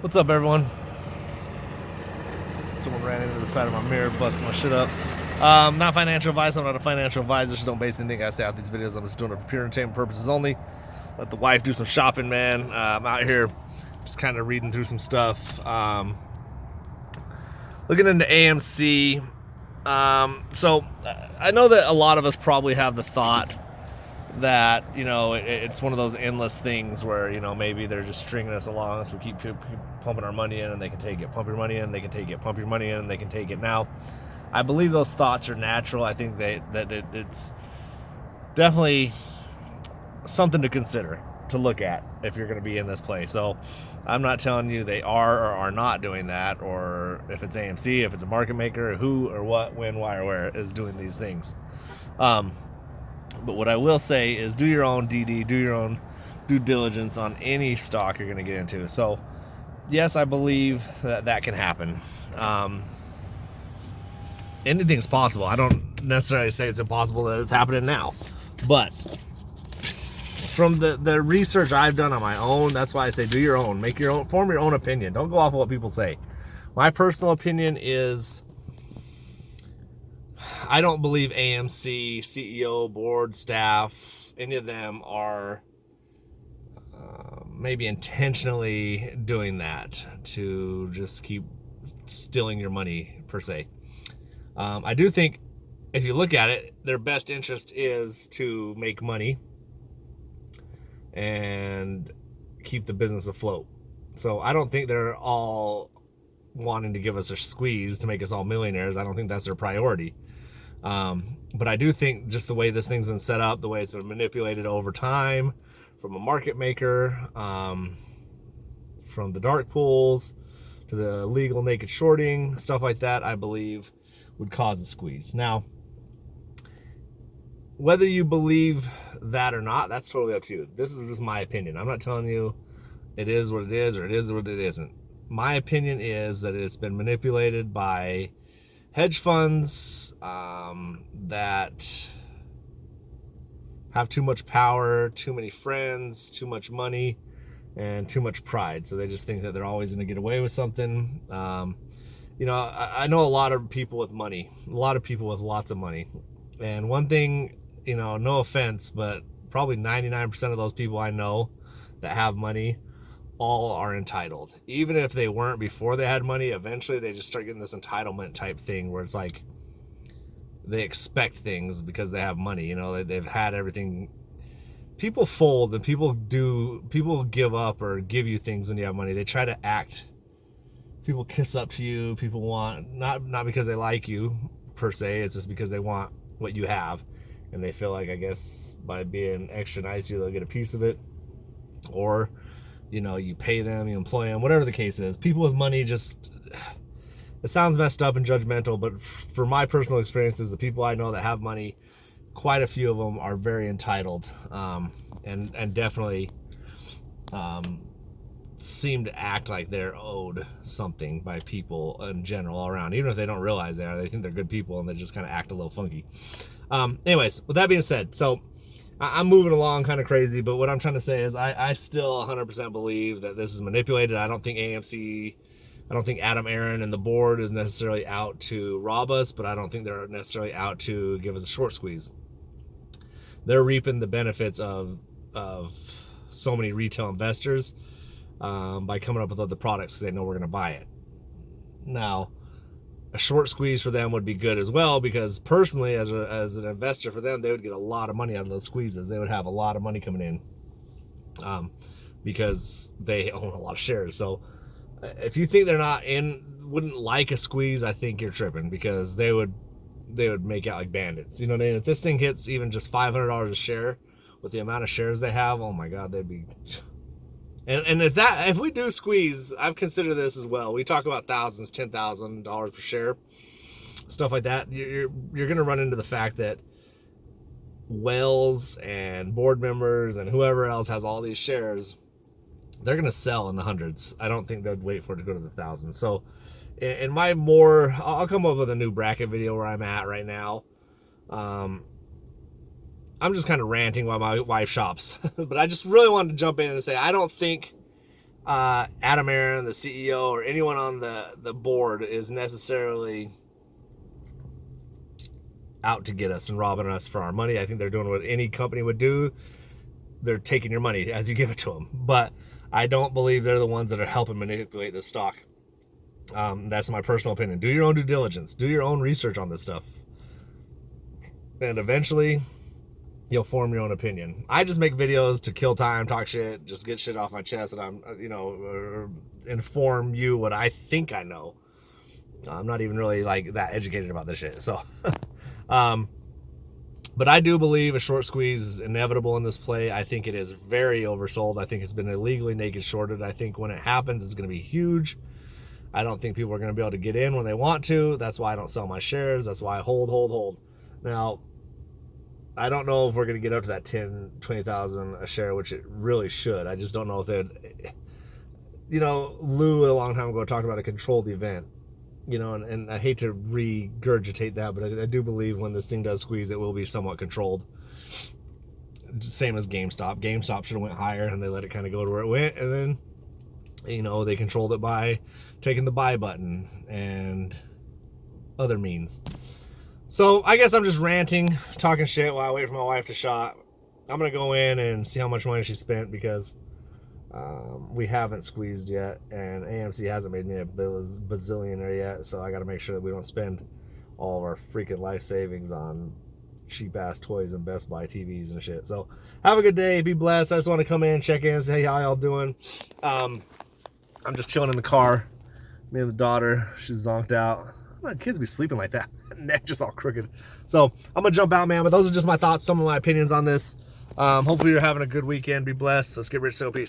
What's up, everyone? Someone ran into the side of my mirror, busted my shit up. Not financial advice. I'm not a financial advisor, so don't base anything I say out these videos. I'm just doing it for pure entertainment purposes only. Let the wife do some shopping, man. I'm out here just kind of reading through some stuff. Looking into AMC. So I know that a lot of us probably have the thought that, it's one of those endless things where, maybe they're just stringing us along, so we keep pumping our money in and they can take it, pump your money in, they can take it, pump your money in and they can take it. Now, I believe those thoughts are natural. I think it's definitely something to consider, to look at if you're going to be in this place. So I'm not telling you they are or are not doing that, or if it's AMC, if it's a market maker, who or what, when, why, or where is doing these things. But what I will say is do your own DD, do your own due diligence on any stock you're going to get into. So, yes, I believe that can happen. Anything's possible. I don't necessarily say it's impossible that it's happening now. But from the research I've done on my own, that's why I say do your own. Make your own, form your own opinion. Don't go off of what people say. My personal opinion is I don't believe AMC, CEO, board, staff, any of them are maybe intentionally doing that to just keep stealing your money, per se. I do think if you look at it, their best interest is to make money and keep the business afloat. So I don't think they're all wanting to give us a squeeze to make us all millionaires. I don't think that's their priority. But I do think just the way this thing's been set up, the way it's been manipulated over time from a market maker, from the dark pools to the legal naked shorting, stuff like that, I believe would cause a squeeze. Now, whether you believe that or not, that's totally up to you. This is just my opinion. I'm not telling you it is what it is or it is what it isn't. My opinion is that it's been manipulated by hedge funds that have too much power, too many friends, too much money, and too much pride. So they just think that they're always going to get away with something. I know a lot of people with money, a lot of people with lots of money. And one thing, no offense, but probably 99% of those people I know that have money all are entitled. Even if they weren't before they had money, eventually they just start getting this entitlement type thing where it's like they expect things because they have money. They've had everything. People fold and people give up or give you things when you have money. They try to act. People kiss up to you. People want, not because they like you per se, it's just because they want what you have. And they feel like, I guess, by being extra nice to you, they'll get a piece of it. Or you pay them, you employ them, whatever the case is. People with money just, it sounds messed up and judgmental, but for my personal experiences, the people I know that have money, quite a few of them are very entitled, and definitely seem to act like they're owed something by people in general all around, even if they don't realize they are. They think they're good people and they just kind of act a little funky. Anyways, with that being said, so I'm moving along kind of crazy, but what I'm trying to say is I still 100% believe that this is manipulated. I don't think Adam Aaron and the board is necessarily out to rob us, but I don't think they're necessarily out to give us a short squeeze. They're reaping the benefits of so many retail investors by coming up with other products because they know we're going to buy it. Now, a short squeeze for them would be good as well, because personally, as an investor for them, they would get a lot of money out of those squeezes. They would have a lot of money coming in because they own a lot of shares. So if you think they're not wouldn't like a squeeze, I think you're tripping, because they would make out like bandits. You know what I mean? If this thing hits even just $500 a share with the amount of shares they have, oh my God, they'd be. And if we do squeeze, I've considered this as well. We talk about thousands, $10,000 per share, stuff like that. You're going to run into the fact that Wells and board members and whoever else has all these shares, they're going to sell in the hundreds. I don't think they'd wait for it to go to the thousands. So I'll come up with a new bracket video where I'm at right now. I'm just kind of ranting while my wife shops. But I just really wanted to jump in and say, I don't think Adam Aaron, the CEO, or anyone on the board is necessarily out to get us and robbing us for our money. I think they're doing what any company would do. They're taking your money as you give it to them. But I don't believe they're the ones that are helping manipulate the stock. That's my personal opinion. Do your own due diligence. Do your own research on this stuff. And eventually, you'll form your own opinion. I just make videos to kill time, talk shit, just get shit off my chest, and I'm, inform you what I think I know. I'm not even really like that educated about this shit. So, but I do believe a short squeeze is inevitable in this play. I think it is very oversold. I think it's been illegally naked shorted. I think when it happens, it's going to be huge. I don't think people are going to be able to get in when they want to. That's why I don't sell my shares. That's why I hold. Now, I don't know if we're going to get up to that 10, 20,000 a share, which it really should. I just don't know if they'd, Lou a long time ago talked about a controlled event, and I hate to regurgitate that, but I do believe when this thing does squeeze, it will be somewhat controlled. Same as GameStop. GameStop should have went higher and they let it kind of go to where it went. And then, they controlled it by taking the buy button and other means. So I guess I'm just ranting, talking shit while I wait for my wife to shop. I'm going to go in and see how much money she spent because we haven't squeezed yet. And AMC hasn't made me a bazillionaire yet. So I got to make sure that we don't spend all of our freaking life savings on cheap ass toys and Best Buy TVs and shit. So have a good day. Be blessed. I just want to come in, check in, say, hey, how y'all doing? I'm just chilling in the car. Me and the daughter, she's zonked out. Kids be sleeping like that. Neck just all crooked. So I'm gonna jump out, man. But those are just my thoughts, some of my opinions on this. Hopefully you're having a good weekend. Be blessed. Let's get rich, so peace.